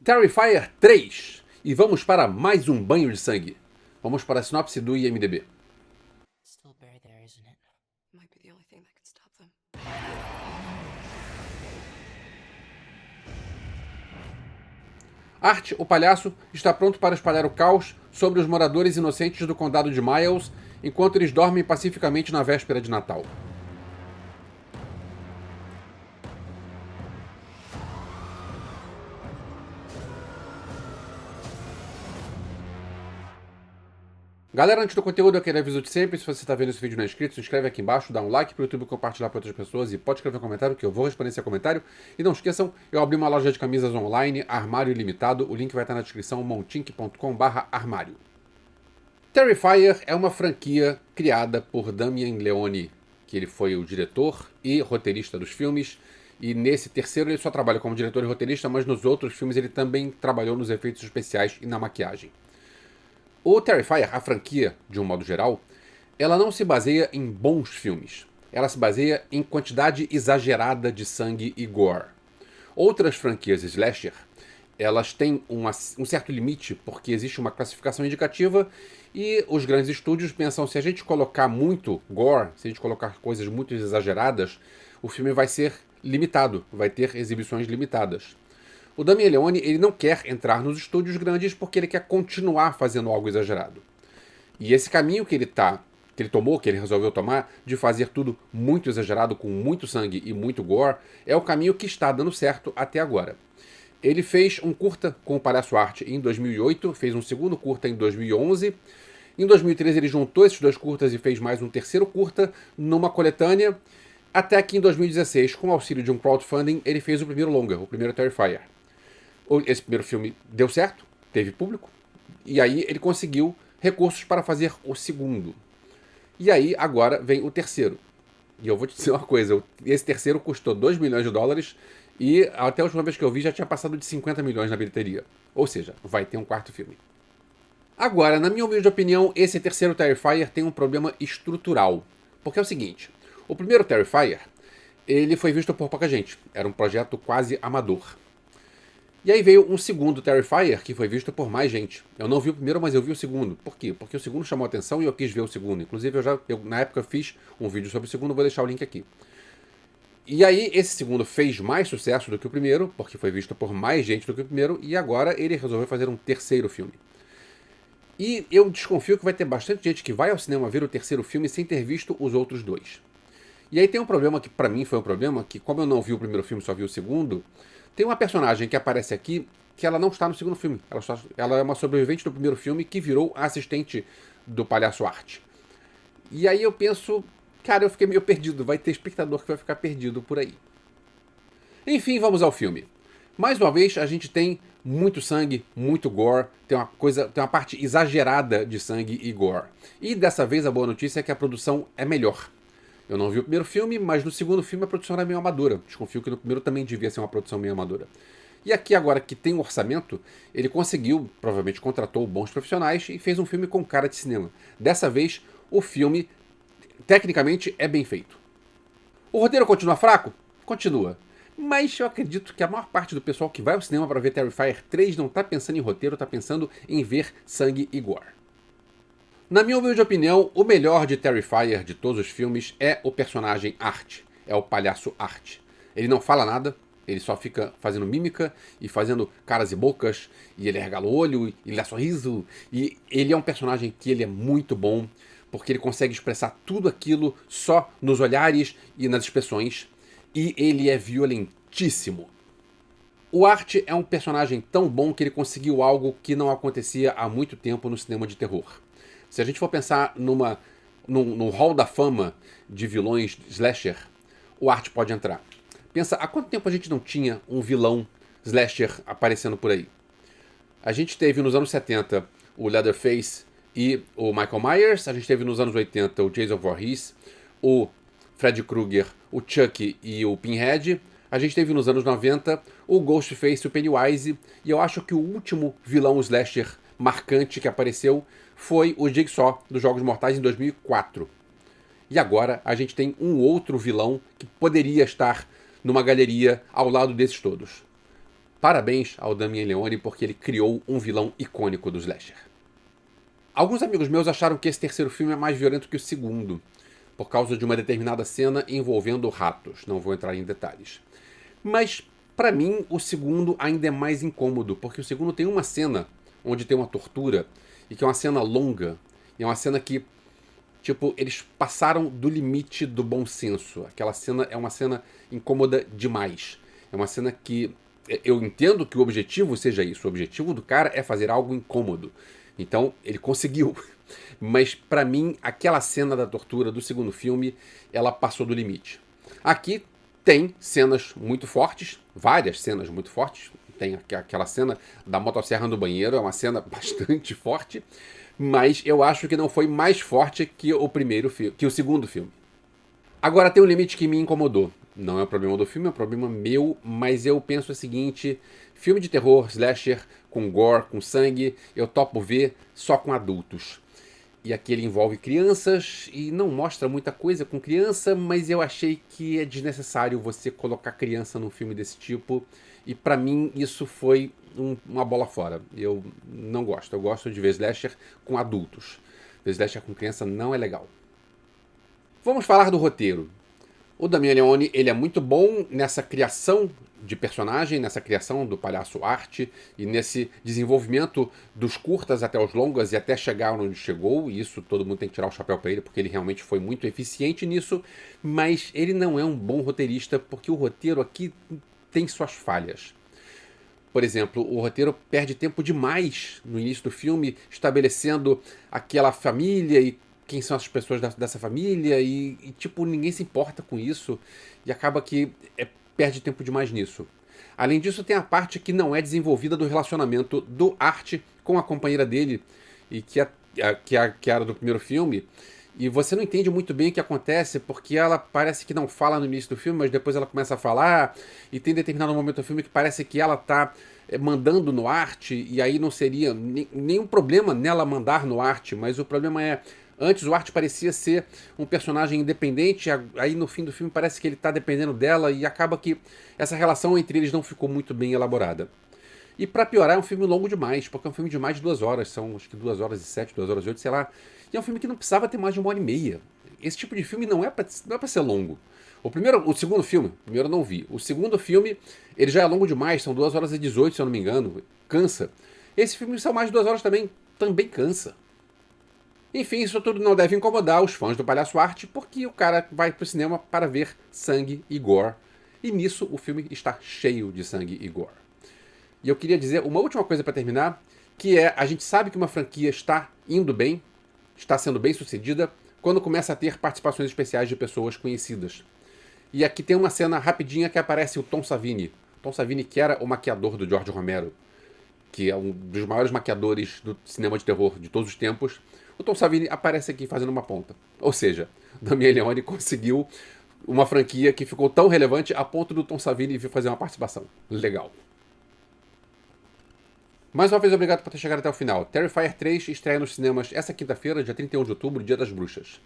Terrifier 3. E vamos para mais um banho de sangue. Vamos para a sinopse do IMDb. Still buried there, isn't it? Might be the only thing that can stop them. Art, o palhaço, está pronto para espalhar o caos sobre os moradores inocentes do condado de Miles, enquanto eles dormem pacificamente na véspera de Natal. Galera, antes do conteúdo, aquele aviso de sempre, se você está vendo esse vídeo não é inscrito, se inscreve aqui embaixo, dá um like para o YouTube compartilhar para outras pessoas e pode escrever um comentário que eu vou responder esse comentário. E não esqueçam, eu abri uma loja de camisas online, Armário Ilimitado, o link vai estar na descrição, montink.com/armário. Terrifier é uma franquia criada por Damien Leone, que ele foi o diretor e roteirista dos filmes, e nesse terceiro ele só trabalha como diretor e roteirista, mas nos outros filmes ele também trabalhou nos efeitos especiais e na maquiagem. O Terrifier, a franquia, de um modo geral, ela não se baseia em bons filmes. Ela se baseia em quantidade exagerada de sangue e gore. Outras franquias slasher, elas têm um certo limite, porque existe uma classificação indicativa e os grandes estúdios pensam, se a gente colocar muito gore, se a gente colocar coisas muito exageradas, o filme vai ser limitado, vai ter exibições limitadas. O Damien Leone, ele não quer entrar nos estúdios grandes porque ele quer continuar fazendo algo exagerado. E esse caminho que ele resolveu tomar, de fazer tudo muito exagerado, com muito sangue e muito gore, é o caminho que está dando certo até agora. Ele fez um curta com o Palhaço Art em 2008, fez um segundo curta em 2011. Em 2013 ele juntou esses dois curtas e fez mais um terceiro curta numa coletânea, até que em 2016, com o auxílio de um crowdfunding, ele fez o primeiro longa, o primeiro Terrifier. Esse primeiro filme deu certo, teve público, e aí ele conseguiu recursos para fazer o segundo. E aí agora vem o terceiro. E eu vou te dizer uma coisa, esse terceiro custou 2 milhões de dólares e até a última vez que eu vi já tinha passado de 50 milhões na bilheteria. Ou seja, vai ter um quarto filme. Agora, na minha humilde opinião, esse terceiro Terrifier tem um problema estrutural. Porque é o seguinte, o primeiro Terrifier, ele foi visto por pouca gente, era um projeto quase amador. E aí veio um segundo Terrifier, que foi visto por mais gente. Eu não vi o primeiro, mas eu vi o segundo. Por quê? Porque o segundo chamou a atenção e eu quis ver o segundo. Inclusive, na época, fiz um vídeo sobre o segundo, vou deixar o link aqui. E aí, esse segundo fez mais sucesso do que o primeiro, porque foi visto por mais gente do que o primeiro, e agora ele resolveu fazer um terceiro filme. E eu desconfio que vai ter bastante gente que vai ao cinema ver o terceiro filme sem ter visto os outros dois. E aí tem um problema que, pra mim, foi um problema, que como eu não vi o primeiro filme, só vi o segundo... Tem uma personagem que aparece aqui que ela não está no segundo filme. Ela é uma sobrevivente do primeiro filme que virou a assistente do Palhaço Art. E aí eu penso, cara, eu fiquei meio perdido. Vai ter espectador que vai ficar perdido por aí. Enfim, vamos ao filme. Mais uma vez, a gente tem muito sangue, muito gore. Tem uma parte exagerada de sangue e gore. E dessa vez a boa notícia é que a produção é melhor. Eu não vi o primeiro filme, mas no segundo filme a produção era meio amadora. Desconfio que no primeiro também devia ser uma produção meio amadora. E aqui agora que tem um orçamento, ele conseguiu, provavelmente contratou bons profissionais e fez um filme com cara de cinema. Dessa vez, o filme, tecnicamente, é bem feito. O roteiro continua fraco? Continua. Mas eu acredito que a maior parte do pessoal que vai ao cinema para ver Terrifier 3 não está pensando em roteiro, está pensando em ver sangue e gore. Na minha humilde opinião, o melhor de Terrifier de todos os filmes é o personagem Art, é o palhaço Art. Ele não fala nada, ele só fica fazendo mímica e fazendo caras e bocas, e ele regala o olho, e ele dá sorriso, e ele é um personagem que ele é muito bom, porque ele consegue expressar tudo aquilo só nos olhares e nas expressões, e ele é violentíssimo. O Art é um personagem tão bom que ele conseguiu algo que não acontecia há muito tempo no cinema de terror. Se a gente for pensar num hall da fama de vilões slasher, o Art pode entrar. Pensa, há quanto tempo a gente não tinha um vilão slasher aparecendo por aí? A gente teve nos anos 70 o Leatherface e o Michael Myers, a gente teve nos anos 80 o Jason Voorhees, o Freddy Krueger, o Chucky e o Pinhead. A gente teve nos anos 90 o Ghostface e o Pennywise, e eu acho que o último vilão slasher marcante que apareceu foi o Jigsaw dos Jogos Mortais em 2004. E agora a gente tem um outro vilão que poderia estar numa galeria ao lado desses todos. Parabéns ao Damien Leone porque ele criou um vilão icônico do slasher. Alguns amigos meus acharam que esse terceiro filme é mais violento que o segundo, por causa de uma determinada cena envolvendo ratos. Não vou entrar em detalhes. Mas, pra mim, o segundo ainda é mais incômodo, porque o segundo tem uma cena onde tem uma tortura, e que é uma cena longa, e é uma cena que, tipo, eles passaram do limite do bom senso. Aquela cena é uma cena incômoda demais. É uma cena que eu entendo que o objetivo seja isso. O objetivo do cara é fazer algo incômodo. Então, ele conseguiu. Mas, pra mim, aquela cena da tortura do segundo filme, ela passou do limite. Aqui tem cenas muito fortes, várias cenas muito fortes. Tem aquela cena da motosserra no banheiro, é uma cena bastante forte. Mas eu acho que não foi mais forte que o segundo filme. Agora, tem um limite que me incomodou. Não é um problema do filme, é um problema meu, mas eu penso o seguinte: filme de terror, slasher, com gore, com sangue, eu topo ver só com adultos. E aqui ele envolve crianças e não mostra muita coisa com criança, mas eu achei que é desnecessário você colocar criança num filme desse tipo. E pra mim isso foi uma bola fora. Eu não gosto. Eu gosto de ver slasher com adultos. Ver slasher com criança não é legal. Vamos falar do roteiro. O Damien Leone, ele é muito bom nessa criação de personagem, nessa criação do palhaço Art e nesse desenvolvimento dos curtas até os longas e até chegar onde chegou. E isso todo mundo tem que tirar o chapéu para ele, porque ele realmente foi muito eficiente nisso. Mas ele não é um bom roteirista, porque o roteiro aqui tem suas falhas. Por exemplo, o roteiro perde tempo demais no início do filme, estabelecendo aquela família e quem são as pessoas dessa família e, tipo, ninguém se importa com isso e acaba que perde tempo demais nisso. Além disso, tem a parte que não é desenvolvida do relacionamento do Art com a companheira dele, e que era do primeiro filme, e você não entende muito bem o que acontece, porque ela parece que não fala no início do filme, mas depois ela começa a falar, e tem determinado momento do filme que parece que ela tá mandando no Art, e aí não seria nenhum problema nela mandar no Art, mas o problema é: antes o Art parecia ser um personagem independente, aí no fim do filme parece que ele está dependendo dela e acaba que essa relação entre eles não ficou muito bem elaborada. E pra piorar, é um filme longo demais, porque é um filme de mais de 2 horas, são acho que 2 horas e 7, 2 horas e 8, sei lá. E é um filme que não precisava ter mais de 1 hora e meia. Esse tipo de filme não é pra ser longo. O segundo filme, o primeiro eu não vi. O segundo filme, ele já é longo demais, são 2 horas e 18, se eu não me engano. Cansa. Esse filme são mais de 2 horas também cansa. Enfim, isso tudo não deve incomodar os fãs do Palhaço Art, porque o cara vai pro cinema para ver sangue e gore. E nisso o filme está cheio de sangue e gore. E eu queria dizer uma última coisa para terminar, que é: a gente sabe que uma franquia está indo bem, está sendo bem sucedida, quando começa a ter participações especiais de pessoas conhecidas. E aqui tem uma cena rapidinha que aparece o Tom Savini. Tom Savini, que era o maquiador do George Romero, que é um dos maiores maquiadores do cinema de terror de todos os tempos. O Tom Savini aparece aqui fazendo uma ponta. Ou seja, Damien Leone conseguiu uma franquia que ficou tão relevante a ponto do Tom Savini vir fazer uma participação. Legal. Mais uma vez, obrigado por ter chegado até o final. Terrifier 3 estreia nos cinemas essa quinta-feira, dia 31 de outubro, Dia das Bruxas.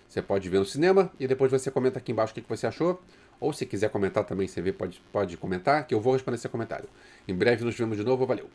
Você pode ver no cinema e depois você comenta aqui embaixo o que você achou. Ou se quiser comentar também, você vê, pode comentar, que eu vou responder seu comentário. Em breve nos vemos de novo, valeu!